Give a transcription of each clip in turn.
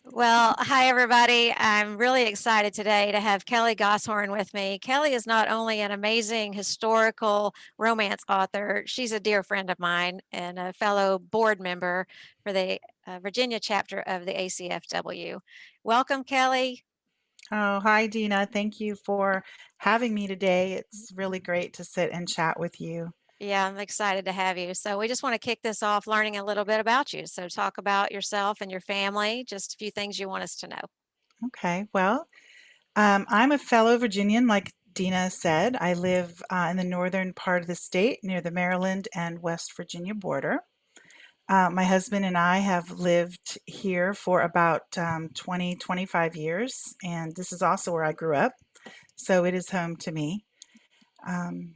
Well, hi everybody. I'm really excited today to have Kelly Goshorn with me. Kelly is not only an amazing historical romance author, she's a dear friend of mine and a fellow board member for the Virginia chapter of the ACFW. Welcome, Kelly. Oh, hi, Dina. Thank you for having me today. It's really great to sit and chat with you. Yeah, I'm excited to have you. So, we just want to kick this off learning a little bit about you. So, talk about yourself and your family, just a few things you want us to know. Okay, well, I'm a fellow Virginian, like Dina said. I live in the northern part of the state near the Maryland and West Virginia border. My husband and I have lived here for about 20, 25 years, and this is also where I grew up, so it is home to me.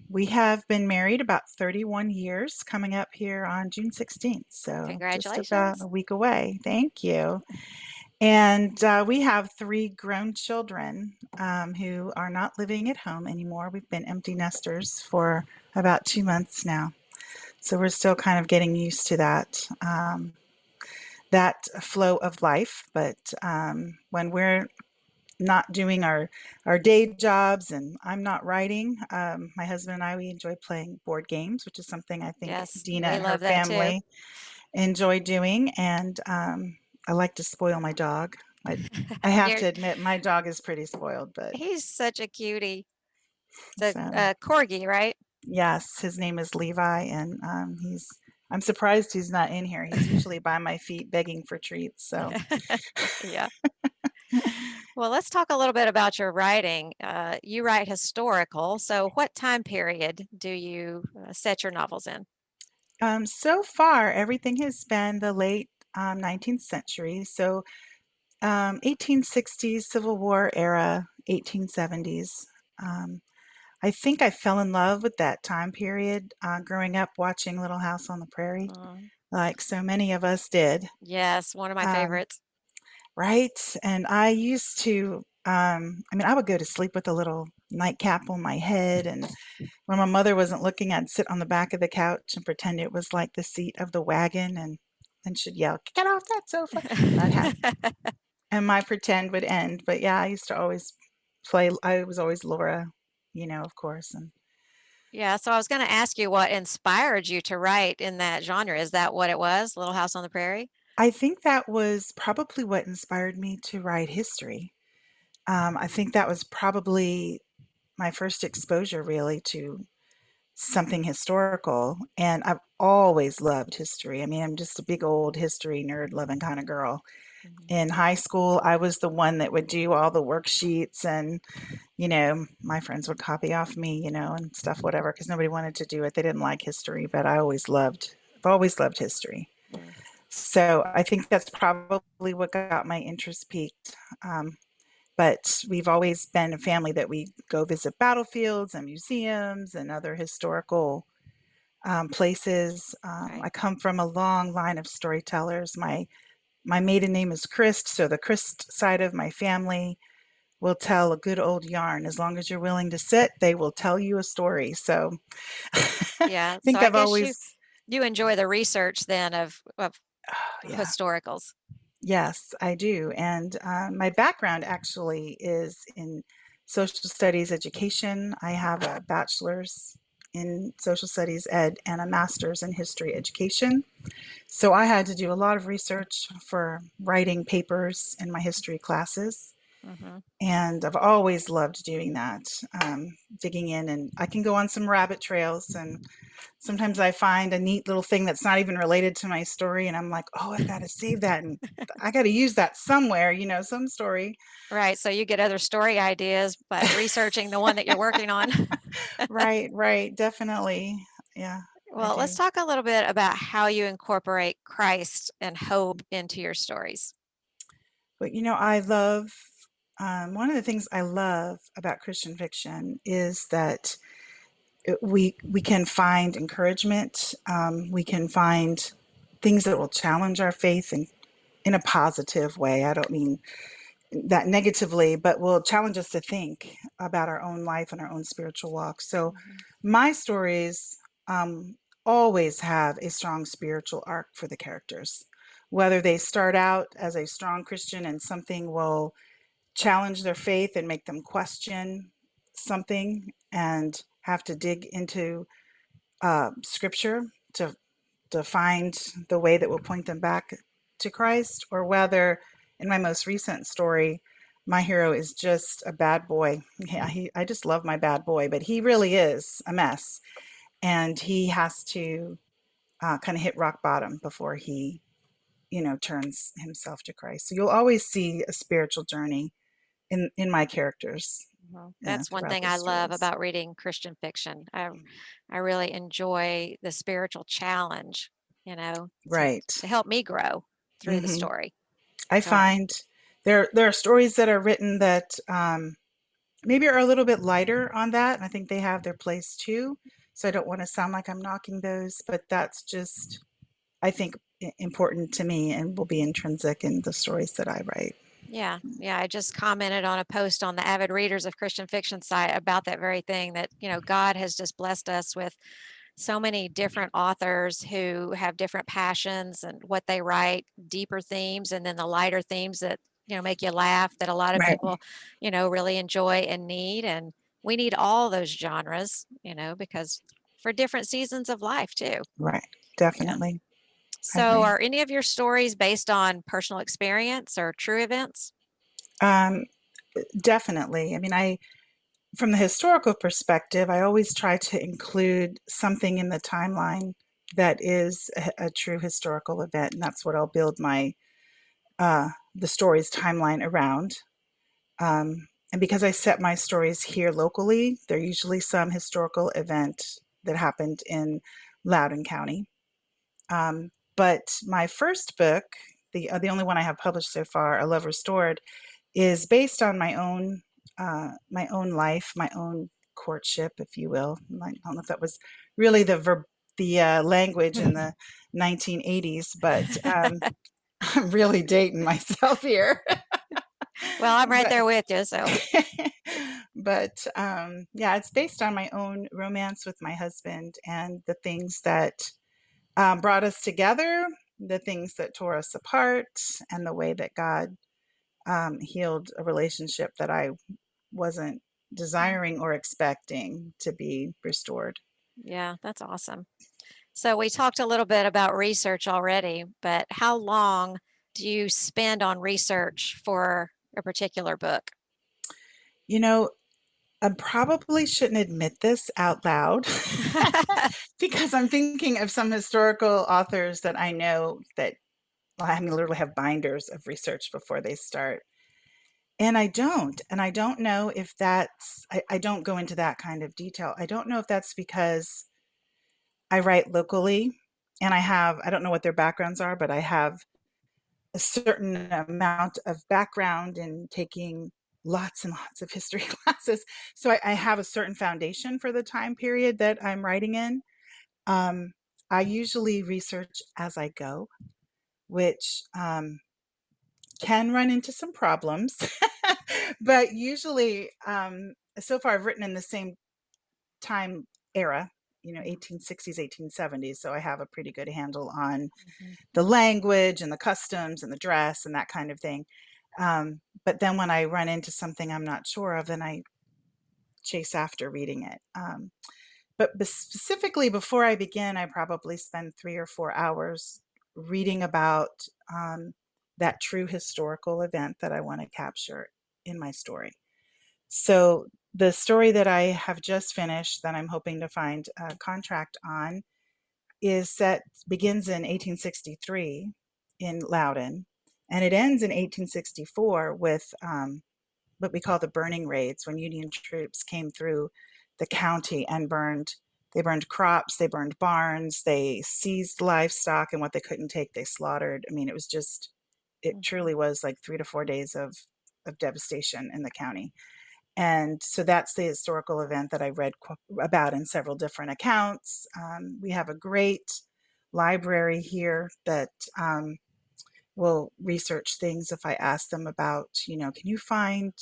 We have been married about 31 years coming up here on June 16th, so just about Congratulations. a week away. Thank you. And we have three grown children who are not living at home anymore. We've been empty nesters for about 2 months now. So we're still kind of getting used to that flow of life. But when we're not doing our day jobs and I'm not writing, my husband and I, we enjoy playing board games, which is something I think Yes, Dina we and her love that too. family enjoy doing. And I like to spoil my dog. I have You're, to admit, my dog is pretty spoiled, but he's such a cutie. It's so a corgi, right? yes, his name is Levi, and I'm surprised he's not in here. He's usually by my feet begging for treats. So Yeah. Well, let's talk a little bit about your writing. You write historical. So, what time period do you set your novels in? so far, everything has been the late 19th century. So 1860s Civil War era, 1870s. Um, I think I fell in love with that time period growing up watching Little House on the Prairie, Mm, like so many of us did. yes, one of my Um, favorites. right? And I used to, I mean, I would go to sleep with a little nightcap on my head. And when my mother wasn't looking, I'd sit on the back of the couch and pretend it was like the seat of the wagon. And then she'd yell, "Get off that sofa." And I'd have and my pretend would end. But yeah, I used to always play. I was always Laura, of course. And Yeah, so I was going to ask you what inspired you to write in that genre. Is that what it was? Little House on the Prairie? I think that was probably what inspired me to write history. I think that was probably my first exposure really to something historical. And I've always loved history. I mean, I'm just a big old history nerd loving kind of girl. Mhm. In high school, I was the one that would do all the worksheets and my friends would copy off me, and stuff, whatever, because nobody wanted to do it. They didn't like history, but I've always loved history. Mm. So I think that's probably what got my interest peaked. But we've always been a family that we go visit battlefields and museums and other historical places. Right. I come from a long line of storytellers. My maiden name is Christ, so the Christ side of my family will tell a good old yarn. As long as you're willing to sit, they will tell you a story. So I Yeah. So think I I've guess you always, you enjoy the research then of yeah, historicals. yes, I do. And my background actually is in social studies education. I have a bachelor's in social studies ed and a master's in history education. So I had to do a lot of research for writing papers in my history classes. Hmm. And I've always loved doing that, digging in, and I can go on some rabbit trails. And sometimes I find a neat little thing that's not even related to my story, and I'm like, oh, I've got to save that, and I got to use that somewhere, some story. Right. So you get other story ideas by researching the one that you're working on. Right, right, definitely. Yeah, I Well, let's do. talk a little bit about how you incorporate Christ and hope into your stories. But I love one of the things I love about Christian fiction is that we can find encouragement. We can find things that will challenge our faith in a positive way. I don't mean that negatively, but will challenge us to think about our own life and our own spiritual walk. So Mhm. my stories always have a strong spiritual arc for the characters. whether they start out as a strong Christian and something will challenge their faith and make them question something and have to dig into scripture to find the way that will point them back to Christ, or whether, in my most recent story, my hero is just a bad boy. Yeah, I just love my bad boy, but he really is a mess, and he has to kind of hit rock bottom before he, turns himself to Christ. So you'll always see a spiritual journey in my characters Well, that's one throughout thing the I love stories. about reading Christian fiction. I really enjoy the spiritual challenge, to Right. help me grow through the hmm story. I So, find there are stories that are written that maybe are a little bit lighter on that. And I think they have their place too. So I don't want to sound like I'm knocking those, but that's just, I think, important to me and will be intrinsic in the stories that I write. yeah, yeah, I just commented on a post on the avid readers of Christian fiction site about that very thing that, God has just blessed us with so many different authors who have different passions and what they write, deeper themes, and then the lighter themes that, make you laugh that a lot of Right, people, really enjoy and need. And we need all those genres, because for different seasons of life too. right. Yeah. Definitely. I So agree. are any of your stories based on personal experience or true events? Um, Definitely. I mean, from the historical perspective, I always try to include something in the timeline that is a true historical event, and that's what I'll build my the story's timeline around. And because I set my stories here locally, they're usually some historical event that happened in Loudoun County. But my first book, the only one I have published so far, A Love Restored, is based on my own life, my own courtship, if you will. I don't know if that was really the language in the 1980s, but I'm really dating myself here. Well, I'm right but there with you. So, yeah, it's based on my own romance with my husband and the things that brought us together, the things that tore us apart, and the way that God healed a relationship that I wasn't desiring or expecting to be restored. yeah, that's awesome. So we talked a little bit about research already, but how long do you spend on research for a particular book? You know, I probably shouldn't admit this out loud because I'm thinking of some historical authors that I know that, well, I mean, literally have binders of research before they start. And I don't. And I don't know if I don't go into that kind of detail. I don't know if that's because I write locally and I don't know what their backgrounds are, but I have a certain amount of background in taking lots and lots of history classes. So I have a certain foundation for the time period that I'm writing in. Um, I usually research as I go, which can run into some problems. But usually, so far, I've written in the same time era, 1860s, 1870s. So I have a pretty good handle on Mhm. the language and the customs and the dress and that kind of thing. But then when I run into something I'm not sure of, then I chase after reading it. But specifically, before I begin, I probably spend 3 or 4 hours reading about that true historical event that I want to capture in my story. So the story that I have just finished, that I'm hoping to find a contract on, begins in 1863 in Loudoun, and it ends in 1864 with what we call the burning raids, when Union troops came through the county and they burned crops, they burned barns, they seized livestock, and what they couldn't take, they slaughtered. I mean, it Mhm. truly was like 3 to 4 days of devastation in the county. And so that's the historical event that I read about in several different accounts. We have a great library here that will research things if I ask them about, can you find,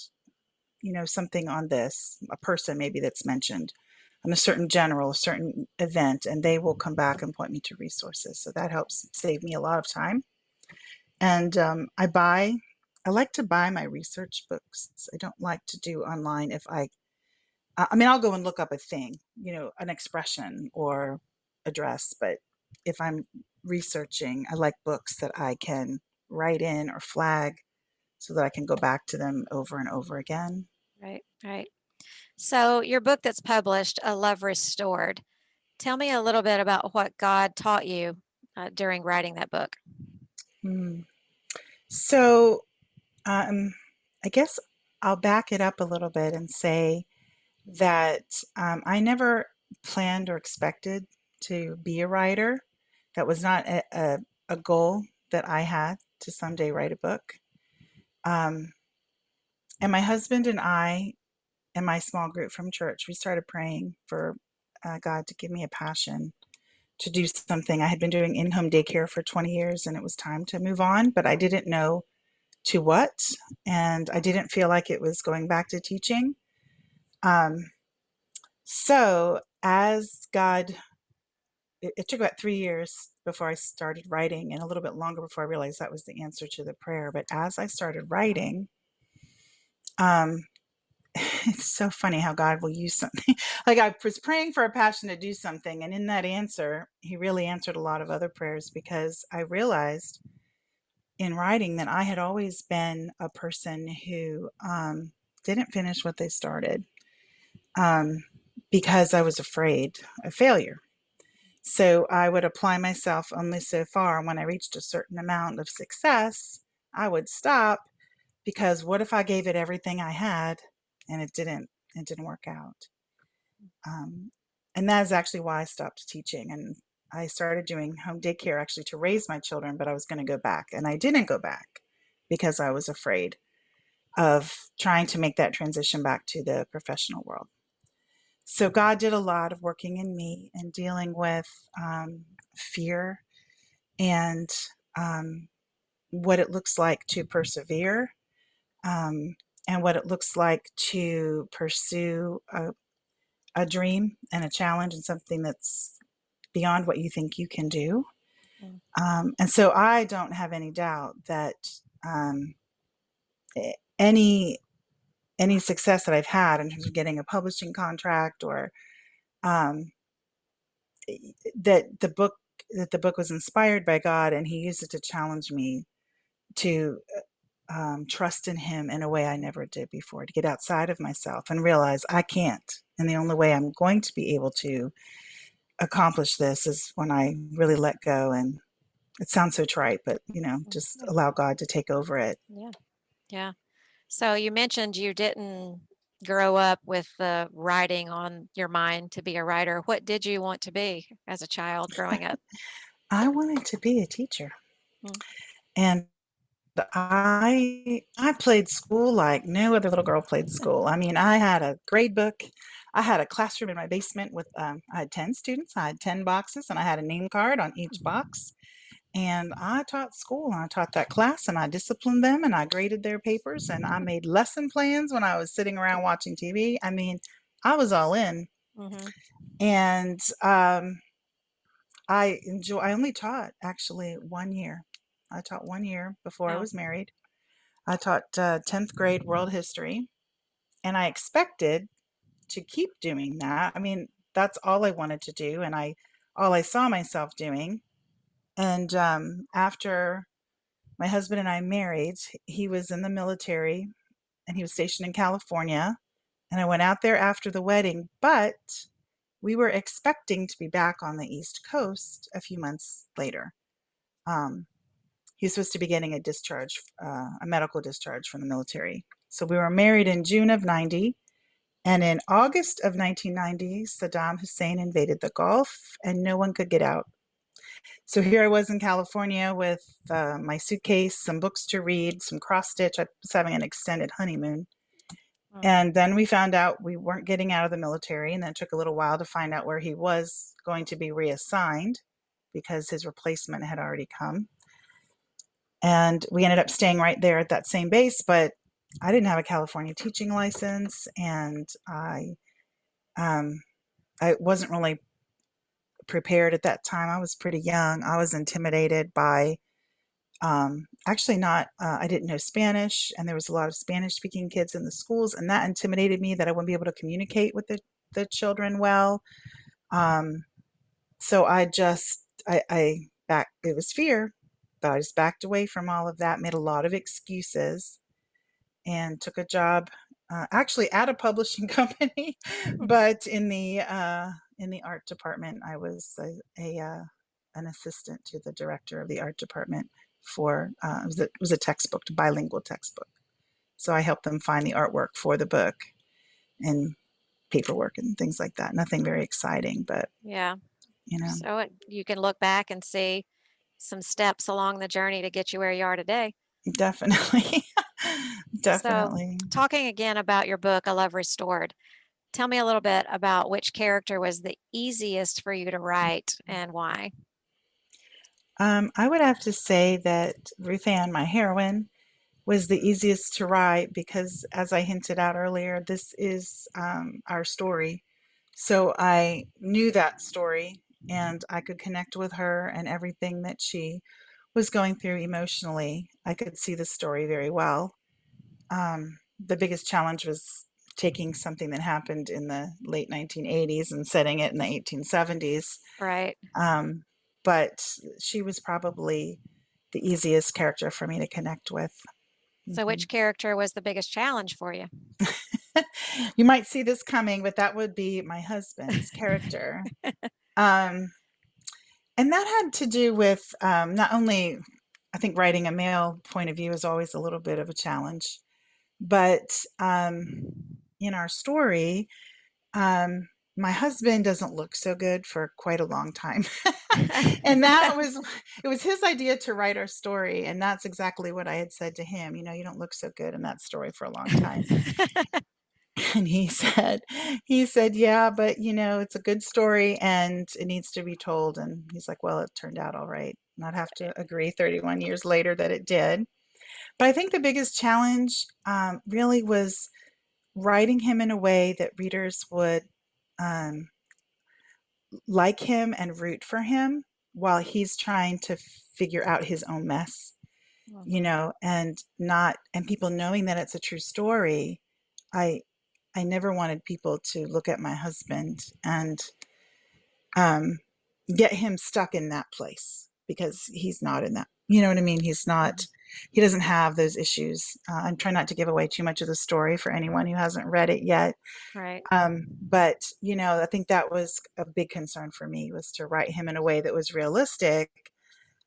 something on this, a person maybe that's mentioned on a certain general, a certain event, and they will come back and point me to resources. So that helps save me a lot of time. And I like to buy my research books. I don't like to do online. I mean, I'll go and look up a thing, an expression or a dress, but if I'm researching, I like books that I can write in or flag so that I can go back to them over and over again. Right, right. So, your book that's published, A Love Restored, tell me a little bit about what God taught you during writing that book. Hmm. So, um, I guess I'll back it up a little bit and say that I never planned or expected to be a writer. That was not a goal that I had to someday write a book. Um, and my husband and I and my small group from church, we started praying for God to give me a passion to do something. I had been doing in home daycare for 20 years and it was time to move on, but I didn't know to what. And I didn't feel like it was going back to teaching. Um, so, as God, it took about 3 years before I started writing and a little bit longer before I realized that was the answer to the prayer. But as I started writing, um, it's so funny how God will use something. Like I was praying for a passion to do something, and in that answer, He really answered a lot of other prayers because I realized in writing that I had always been a person who didn't finish what they started um, because I was afraid of failure. So I would apply myself only so far. And when I reached a certain amount of success, I would stop because what if I gave it everything I had and it didn't work out? Um, and that is actually why I stopped teaching. And I started doing home daycare actually to raise my children, but I was going to go back. And I didn't go back because I was afraid of trying to make that transition back to the professional world. So God did a lot of working in me and dealing with fear and um, what it looks like to persevere um, and what it looks like to pursue a dream and a challenge and something that's beyond what you think you can do. Mm, And so I don't have any doubt that um, any any success that I've had in terms of getting a publishing contract or um, that the book was inspired by God and He used it to challenge me to trust in Him in a way I never did before, to get outside of myself and realize I can't. And the only way I'm going to be able to accomplish this is when I really let go. And it sounds so trite, but mm, just yeah, allow God to take over it. yeah, yeah. So you mentioned you didn't grow up with the writing on your mind to be a writer. What did you want to be as a child growing up? I wanted to be a teacher. Mm, And I played school like no other little girl played school. I mean, I had a grade book. I had a classroom in my basement with I had 10 students, I had 10 boxes, and I had a name card on each box. And I taught school, and I taught that class, and I disciplined them, and I graded their papers, and I made lesson plans when I was sitting around watching TV. I mean, I was all in. mhm, And I only taught actually 1 year. I taught 1 year before I wow, was married. I taught 10th grade world history, and I expected to keep doing that. I mean, that's all I wanted to do, and all I saw myself doing. And after my husband and I married, he was in the military, and he was stationed in California. And I went out there after the wedding, but we were expecting to be back on the East Coast a few months later. Um, he was supposed to be getting a medical discharge from the military. So we were married in June of 90. And in August of 1990, Saddam Hussein invaded the Gulf and no one could get out. So here I was in California with my suitcase, some books to read, some cross stitch. I was having an extended honeymoon. mm, And then we found out we weren't getting out of the military. And then it took a little while to find out where he was going to be reassigned because his replacement had already come. And we ended up staying right there at that same base, but I didn't have a California teaching license, and um, I wasn't really prepared at that time. I was pretty young. I was intimidated by Actually, not, I didn't know Spanish, and there was a lot of Spanish speaking kids in the schools, and that intimidated me that I wouldn't be able to communicate with the children well. Um, so I back, it was fear, but I just backed away from all of that, made a lot of excuses, and took a job, actually at a publishing company, but in the art department. I was an assistant to the director of the art department for it was a textbook, a bilingual textbook. So I helped them find the artwork for the book and paperwork and things like that. Nothing very exciting, but Yeah. you know, So you can look back and see some steps along the journey to get you where you are today. definitely, So, definitely. talking again about your book, A Love Restored, tell me a little bit about which character was the easiest for you to write and why. I would have to say that Ruth Ann, my heroine, was the easiest to write because, as I hinted out earlier, this is our story. So I knew that story and I could connect with her and everything that she was going through emotionally. I could see the story very well. The biggest challenge was taking something that happened in the late 1980s and setting it in the 1870s. Right. Um, but she was probably the easiest character for me to connect with. So, Mhm. which character was the biggest challenge for you? You might see this coming, but that would be my husband's character. Um, and that had to do with not only, I think writing a male point of view is always a little bit of a challenge, but in our story, um, my husband doesn't look so good for quite a long time. And that was, it was his idea to write our story. And that's exactly what I had said to him. You know, you don't look so good in that story for a long time. And he said, yeah, but you know, it's a good story and it needs to be told. And he's like, well, it turned out all right. And I'd have to agree 31 years later that it did. But I think the biggest challenge really was writing him in a way that readers would um, like him and root for him while he's trying to figure out his own mess, you Mhm. know, and not, and people knowing that it's a true story. I I never wanted people to look at my husband and um, get him stuck in that place because he's not in that. You know what I mean? He's not. Mhm. He doesn't have those issues. I'm trying not to give away too much of the story for anyone who hasn't read it yet. Right. But you know, I think that was a big concern for me was to write him in a way that was realistic,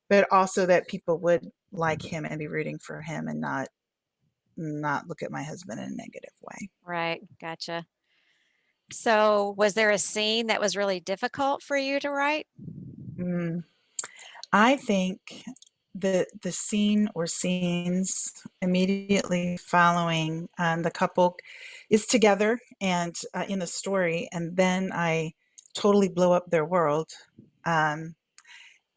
but also that people would like him and be rooting for him and not look at my husband in a negative way. Right. Gotcha. So, was there a scene that was really difficult for you to write? Mm. I think the scene or scenes immediately following the couple is together and in the story, and then I totally blow up their world. Um,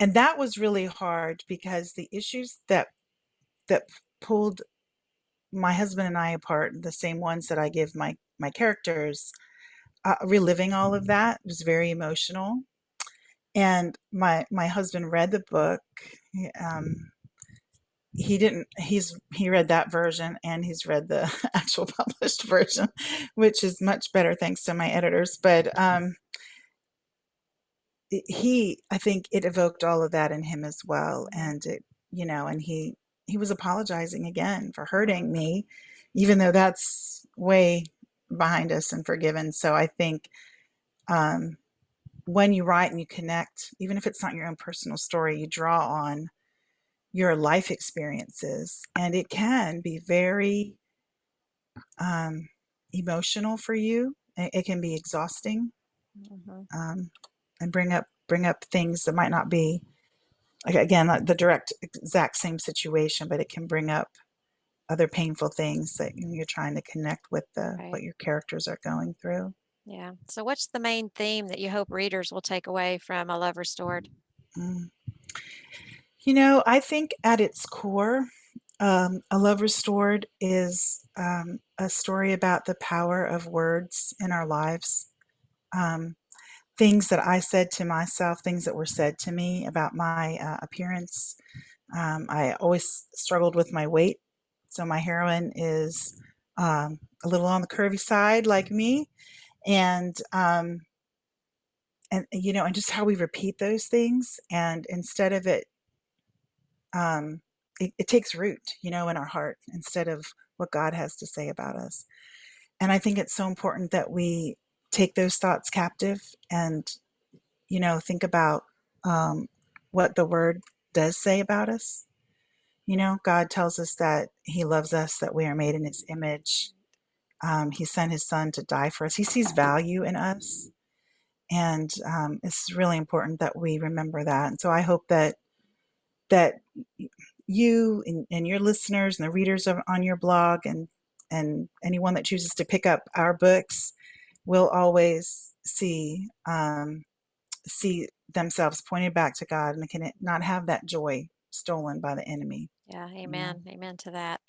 and that was really hard because the issues that pulled my husband and I apart, the same ones that I give my characters, reliving all of that was very emotional. And my husband read the book. Um, he didn't he read that version and he's read the actual published version, which is much better thanks to my editors. But he, I think it evoked all of that in him as well. Mhm. And it, you know, and he was apologizing again for hurting me, even though that's way behind us and forgiven. So I think um, when you write and you connect, even if it's not your own personal story, you draw on your life experiences, and it can be very um, emotional for you. It can be exhausting, Mhm. um, and bring up things that might not be like, again, like the direct exact same situation, but it can bring up other painful things that you're trying to connect with the Right. what your characters are going through. Yeah. So, what's the main theme that you hope readers will take away from A Love Restored? Mm. You know, I think at its core, A Love Restored is a story about the power of words in our lives. Um, Things that I said to myself, things that were said to me about my appearance, I always struggled with my weight, so my heroine is a little on the curvy side, like me, and and just how we repeat those things, and instead of it, it takes root, in our heart instead of what God has to say about us. And I think it's so important that we take those thoughts captive and think about um, what the Word does say about us. God tells us that He loves us, that we are made in His image. He sent His Son to die for us. He sees value in us, and it's really important that we remember that. And so I hope that you and your listeners and the readers on your blog and anyone that chooses to pick up our books will always see themselves pointed back to God and can not have that joy stolen by the enemy. Yeah, You know. amen. Amen to that.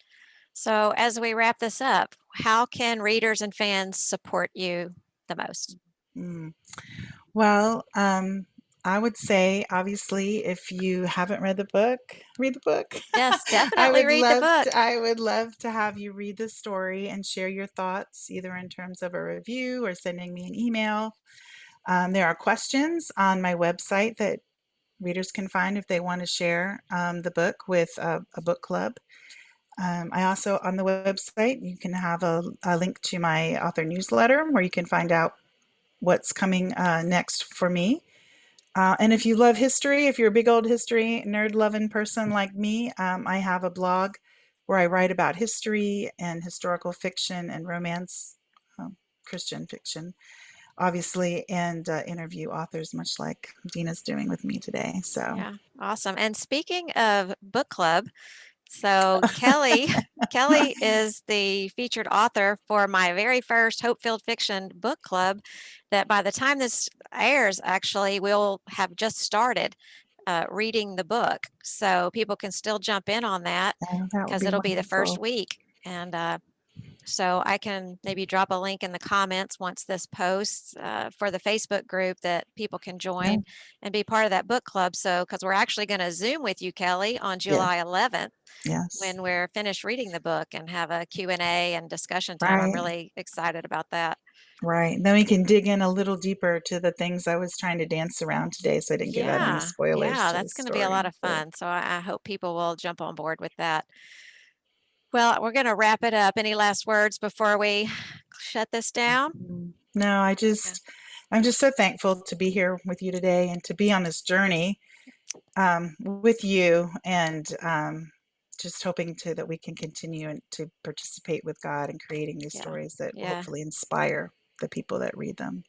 So, as we wrap this up, how can readers and fans support you the most? Mm. Well, I would say, obviously, if you haven't read the book, read the book. Yes, definitely read the book. I would love to have you read the story and share your thoughts, either in terms of a review or sending me an email. There are questions on my website that readers can find if they want to share the book with a book club. I also, on the website, you can have a link to my author newsletter where you can find out what's coming next for me. And if you love history, if you're a big old history nerd loving person like me, I have a blog where I write about history and historical fiction and romance, Christian fiction, obviously, and interview authors, much like Dina's doing with me today. So, Yeah, awesome. And speaking of book club, so Kelly is the featured author for my very first Hope-Filled Fiction book club that by the time this airs, actually, we'll have just started reading the book. So people can still jump in on that that would because be it'll be the first wonderful. week. And so I can maybe drop a link in the comments once this posts for the Facebook group that people can Yeah. join and be part of that book club. So, because we're actually going to Zoom with you, Kelly, on Yeah. July 11th Yes. when we're finished reading the book and have a Q&A and discussion time. I'm Right. really excited about that. Right. Then we can dig in a little deeper to the things I was trying to dance around today, so I didn't give out any Yeah, spoilers yeah, to the that's going to be a lot story. of So, fun. So I hope people will jump on board with that. Well, we're going to wrap it up. Any last words before we shut this down? no, Yeah, I'm just so thankful to be here with you today and to be on this journey with you, and just hoping that we can continue and to participate with God in creating these yeah, stories that will yeah. hopefully inspire the people that read them.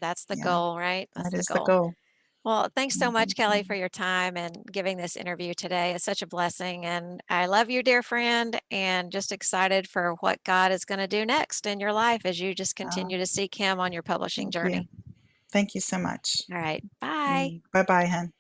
That's the Yeah, goal, right? That's that the is the goal. goal. Well, thanks so much, Thank Kelly, you. for your time and giving this interview today. It's such a blessing. And I love you, dear friend, and just excited for what God is going to do next in your life as you just Uh, continue to seek Him on your publishing thank you. journey. Thank you so much. All right. Bye. Bye bye, hun.